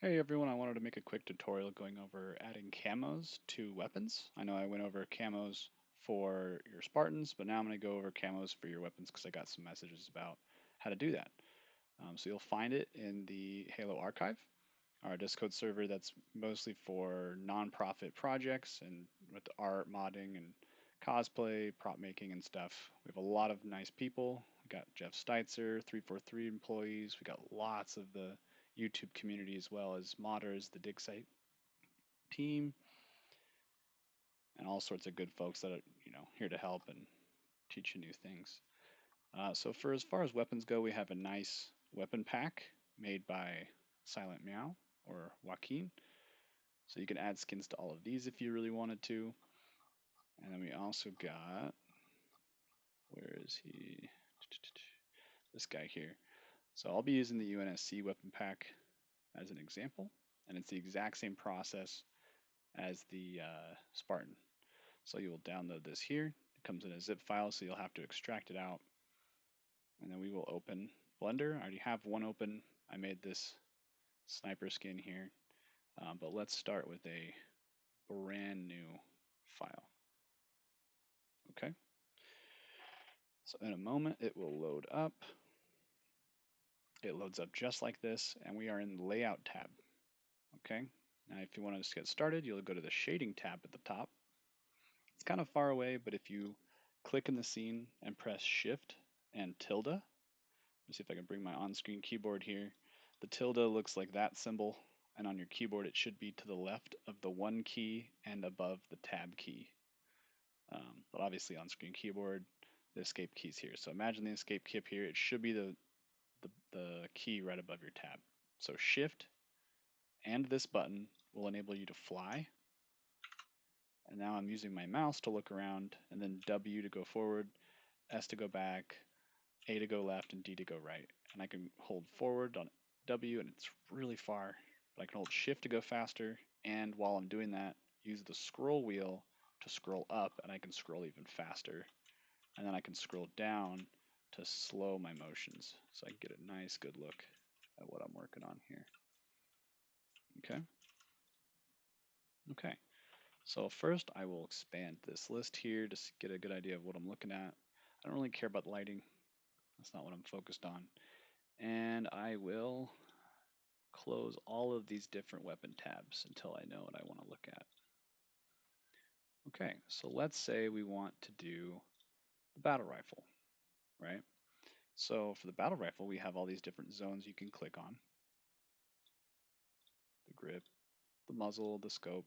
Hey everyone, I wanted to make a quick tutorial going over adding camos to weapons. I know I went over camos for your Spartans, but now I'm going to go over camos for your weapons because I got some messages about how to do that. So you'll find it in the Halo archive, our Discord server that's mostly for non-profit projects and with art, modding, and cosplay, prop making, and stuff. We have a lot of nice people. We got Jeff Steitzer, 343 employees. We got lots of the YouTube community as well as modders, the dig site team, and all sorts of good folks that are here to help and teach you new things. So for as far as weapons go, we have a nice weapon pack made by SilentMeow or Juaquin. So you can add skins to all of these if you really wanted to. And then we also got, where is he? This guy here. So I'll be using the UNSC Weapon Pack as an example, and it's the exact same process as the Spartan. So you will download this here. It comes in a zip file, so you'll have to extract it out. And then we will open Blender. I already have one open. I made this sniper skin here, but let's start with a brand new file. Okay. So in a moment, it will load up. It loads up just like this, and we are in the Layout tab. Okay. Now, if you want to just get started, you'll go to the Shading tab at the top. It's kind of far away, but if you click in the scene and press Shift and tilde, let me see if I can bring my on-screen keyboard here. The tilde looks like that symbol, and on your keyboard it should be to the left of the 1 key and above the tab key. But obviously on-screen keyboard, the escape key's here. So imagine the escape key up here. It should be the key right above your tab. So Shift and this button will enable you to fly. And now I'm using my mouse to look around, and then W to go forward, S to go back, A to go left, and D to go right. And I can hold forward on W, and it's really far. But I can hold Shift to go faster, and while I'm doing that, use the scroll wheel to scroll up, and I can scroll even faster. And then I can scroll down to slow my motions, so I can get a nice, good look at what I'm working on here. Okay. Okay. So first I will expand this list here to get a good idea of what I'm looking at. I don't really care about lighting. That's not what I'm focused on. And I will close all of these different weapon tabs until I know what I want to look at. Okay, so let's say we want to do the battle rifle, right? So for the battle rifle, we have all these different zones you can click on. The grip, the muzzle, the scope,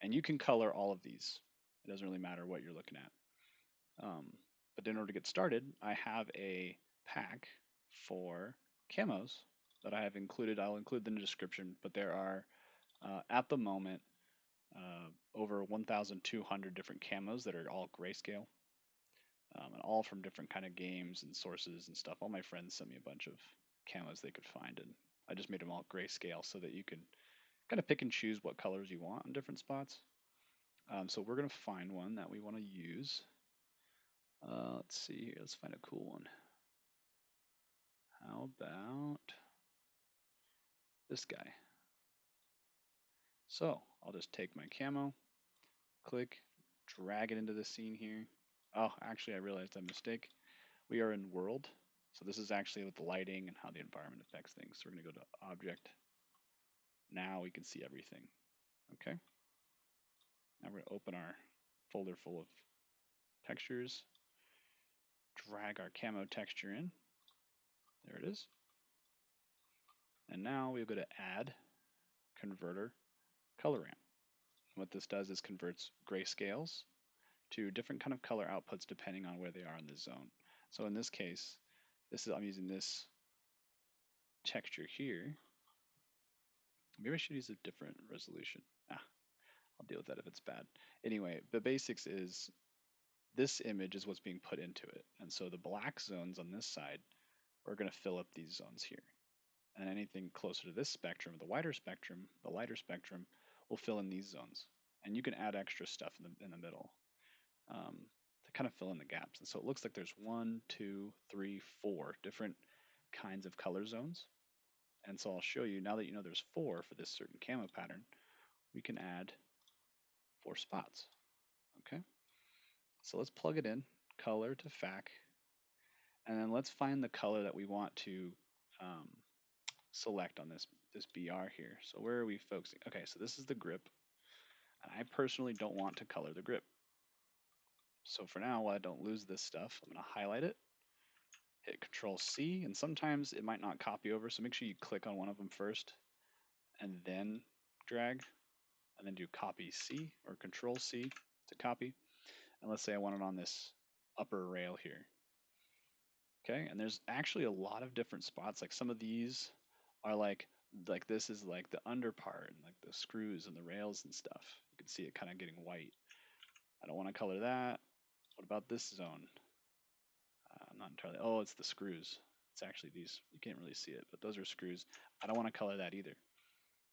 and you can color all of these. It doesn't really matter what you're looking at. But in order to get started, I have a pack for camos that I have included. I'll include them in the description, but there are, at the moment, over 1,200 different camos that are all grayscale, and all from different kind of games and sources and stuff. All my friends sent me a bunch of camos they could find, and I just made them all grayscale so that you can kind of pick and choose what colors you want on different spots. So we're going to find one that we want to use. Let's see here. Let's find a cool one. How about this guy? So I'll just take my camo, click, drag it into the scene here. Oh, actually, I realized a mistake. We are in world. So this is actually with the lighting and how the environment affects things. So we're going to go to object. Now we can see everything. Okay. Now we're going to open our folder full of textures, drag our camo texture in. There it is. And now we'll go to add converter ColorRamp. What this does is converts grayscales to different kind of color outputs depending on where they are in the zone. So in this case, I'm using this texture here. Maybe I should use a different resolution. I'll deal with that if it's bad. Anyway, the basics is this image is what's being put into it. And so the black zones on this side are going to fill up these zones here. And anything closer to this spectrum, the lighter spectrum, will fill in these zones. And you can add extra stuff in the middle to kind of fill in the gaps. And so it looks like there's 1, 2, 3, 4 different kinds of color zones. And so I'll show you, now that you know there's 4 for this certain camo pattern, we can add 4 spots. Okay, so let's plug it in, color to FAC, and then let's find the color that we want to um, select on this BR here. So where are we focusing? Okay, so this is the grip, and I personally don't want to color the grip. So for now, while I don't lose this stuff, I'm going to highlight it, hit Control C, and sometimes it might not copy over, so make sure you click on one of them first and then drag, and then do Copy C or Control C to copy. And let's say I want it on this upper rail here. Okay, and there's actually a lot of different spots. Like some of these are like this is like the under part and like the screws and the rails and stuff. You can see it kind of getting white. I don't want to color that. What about this zone? I'm not entirely. Oh, it's the screws. It's actually these. You can't really see it, but those are screws. I don't want to color that either.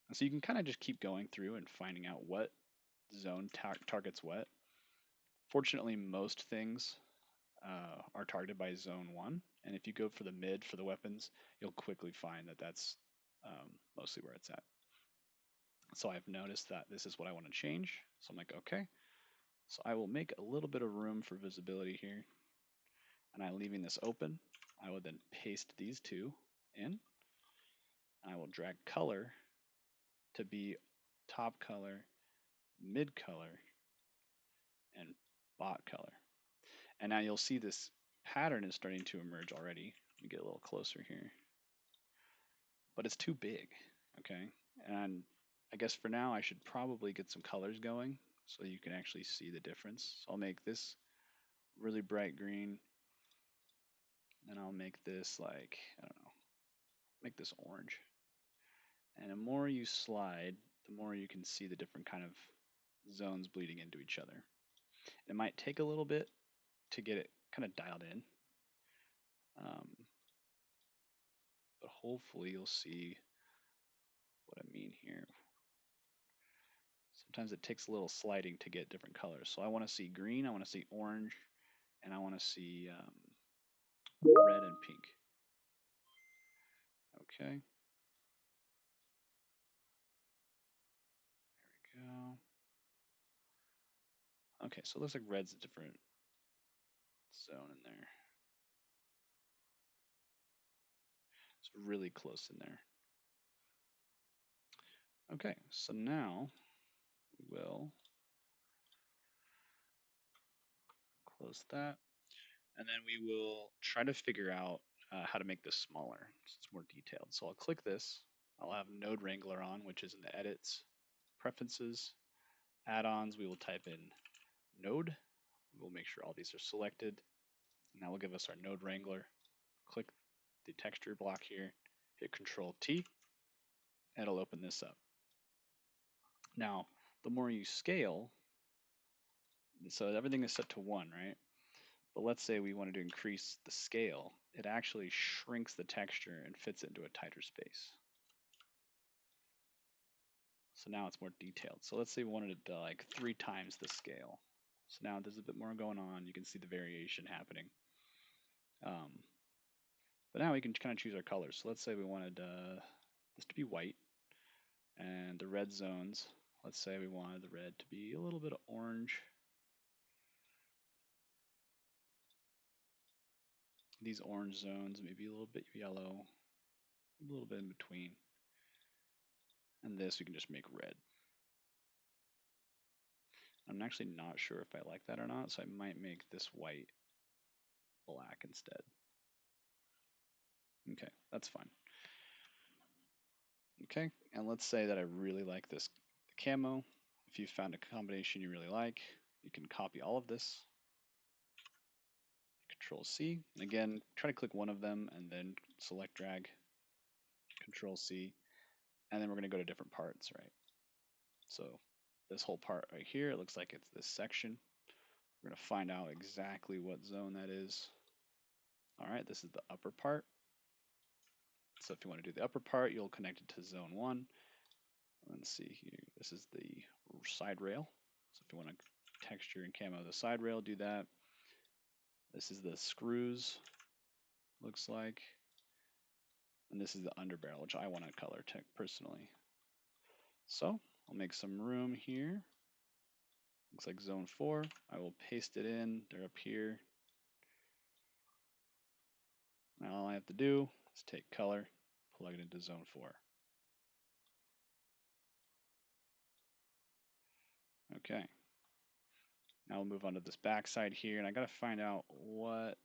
And so you can kind of just keep going through and finding out what zone targets what. Fortunately, most things are targeted by zone 1, and if you go for the mid for the weapons, you'll quickly find that that's mostly where it's at. So I've noticed that this is what I want to change. So I'm like, okay. So I will make a little bit of room for visibility here, and I'm leaving this open. I will then paste these two in, and I will drag color to be top color, mid color, and bot color. And now you'll see this pattern is starting to emerge already. Let me get a little closer here. But it's too big, okay? And I guess for now I should probably get some colors going so you can actually see the difference. So I'll make this really bright green, and I'll make this like, I don't know, make this orange. And the more you slide, the more you can see the different kind of zones bleeding into each other. It might take a little bit to get it kind of dialed in, but hopefully you'll see what I mean here. Sometimes it takes a little sliding to get different colors. So I want to see green, I want to see orange, and I want to see red and pink. Okay. There we go. Okay, so it looks like red's a different zone in there. It's really close in there. Okay, so now we will close that, and then we will try to figure out how to make this smaller so it's more detailed. So I'll click this. I'll have Node Wrangler on, which is in the Edits, Preferences, Add-ons. We will type in Node. We'll make sure all these are selected. And that will give us our Node Wrangler. Click the texture block here, hit Control T, and it'll open this up. Now, the more you scale, so everything is set to 1, right? But let's say we wanted to increase the scale, it actually shrinks the texture and fits it into a tighter space. So now it's more detailed. So let's say we wanted it to like 3 times the scale. So now there's a bit more going on. You can see the variation happening. But now we can kind of choose our colors. So let's say we wanted this to be white, and the red zones, let's say we wanted the red to be a little bit of orange. These orange zones, maybe a little bit yellow, a little bit in between. And this we can just make red. I'm actually not sure if I like that or not, so I might make this white black instead. Okay, that's fine. Okay, and let's say that I really like this camo. If you found a combination you really like, you can copy all of this. Control C, and again, try to click one of them and then select drag, Control C, and then we're going to go to different parts, right? So this whole part right here, it looks like it's this section. We're going to find out exactly what zone that is. All right, this is the upper part. So if you want to do the upper part, you'll connect it to zone 1. Let's see here. This is the side rail. So if you want to texture and camo the side rail, do that. This is the screws, looks like. And this is the underbarrel, which I want to color personally. So I'll make some room here. Looks like zone 4. I will paste it in. They're up here. Now all I have to do is take color, plug it into zone 4. Okay. Now we'll move on to this back side here, and I gotta find out what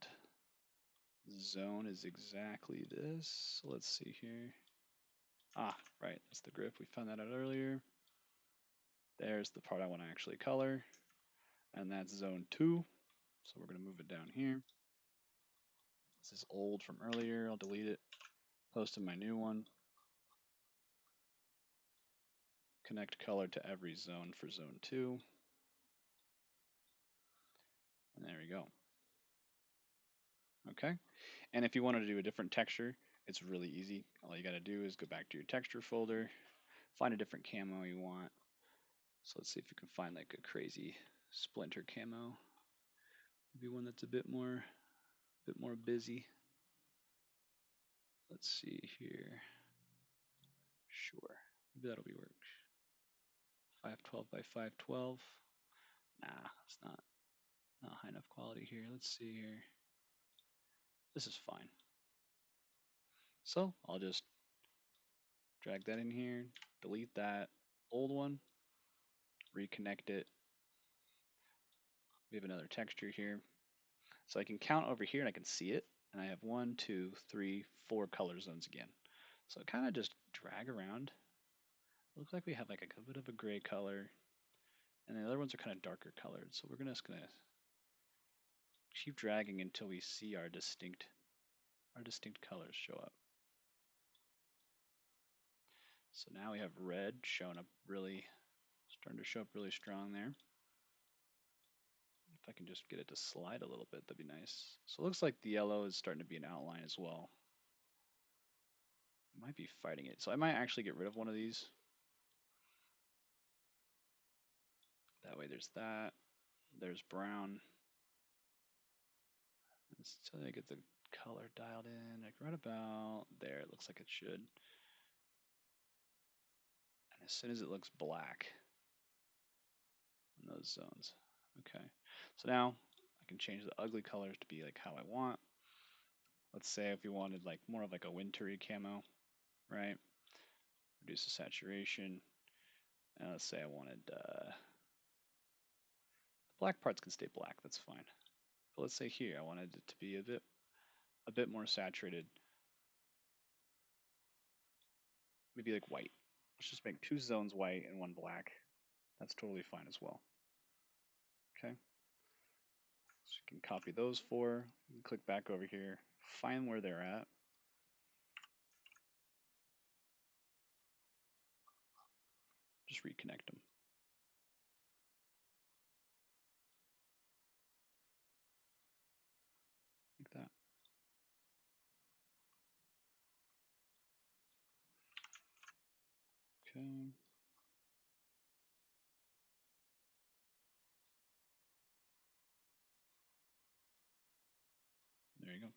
zone is exactly this. So let's see here. Ah, right, that's the grip. We found that out earlier. There's the part I want to actually color, and that's zone 2. So we're gonna move it down here. This is old from earlier. I'll delete it, post in my new one. Connect color to every zone for zone 2. And there we go. Okay. And if you wanted to do a different texture, it's really easy. All you got to do is go back to your texture folder, find a different camo you want. So let's see if you can find like a crazy splinter camo. Maybe one that's a bit more busy. Let's see here. Sure. Maybe that'll be work. 512 by 512. Nah, it's not high enough quality here. Let's see here. This is fine. So I'll just drag that in here, delete that old one, reconnect it. We have another texture here. So I can count over here and I can see it. And I have 1, 2, 3, 4 color zones again. So kind of just drag around. Looks like we have like a bit of a gray color. And the other ones are kind of darker colored. So we're just gonna keep dragging until we see our distinct colors show up. So now we have red showing up starting to show up really strong there. If I can just get it to slide a little bit, that'd be nice. So it looks like the yellow is starting to be an outline as well. I might be fighting it. So I might actually get rid of one of these. That way there's that. There's brown. Until I get the color dialed in, like right about there, it looks like it should. And as soon as it looks black in those zones. Okay. So now I can change the ugly colors to be like how I want. Let's say if you wanted like more of like a wintry camo, right? Reduce the saturation. And let's say I wanted the black parts can stay black, that's fine. But let's say here I wanted it to be a bit more saturated. Maybe like white. Let's just make 2 zones white and 1 black. That's totally fine as well. Okay. So you can copy those 4. You can click back over here, find where they're at. Just reconnect them. Like that. Okay. There you go.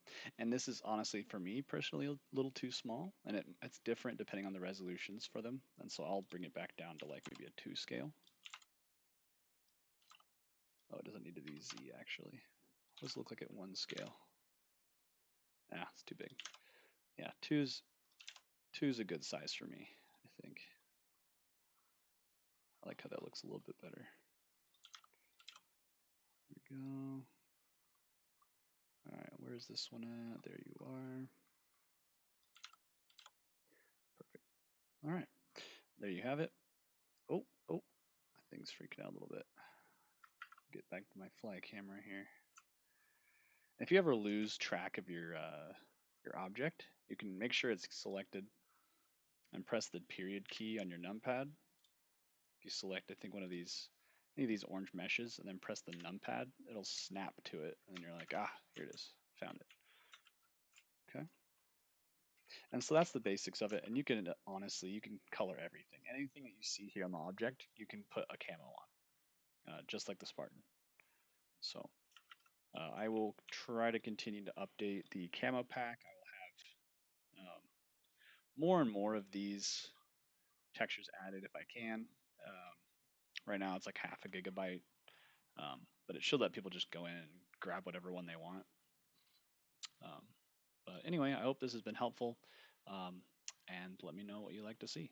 And this is honestly, for me personally, a little too small, and it's different depending on the resolutions for them. And so I'll bring it back down to like maybe a 2 scale. Oh, it doesn't need to be Z actually. Those look like at 1 scale. Ah, it's too big. Yeah, two's a good size for me, I think. I like how that looks a little bit better. There we go. All right, where's this one at? There you are. Perfect. All right, there you have it. Oh, my thing's freaking out a little bit. Get back to my fly camera here. If you ever lose track of your object, you can make sure it's selected and press the period key on your numpad. If you select, I think, any of these orange meshes, and then press the numpad, it'll snap to it, and then you're like, ah, here it is, found it. Okay. And so that's the basics of it. And you can honestly, you can color everything. Anything that you see here on the object, you can put a camo on, just like the Spartan. So I will try to continue to update the camo pack. I will have more and more of these textures added if I can. Right now it's like half a gigabyte, but it should let people just go in and grab whatever one they want. But anyway, I hope this has been helpful, and let me know what you like to see.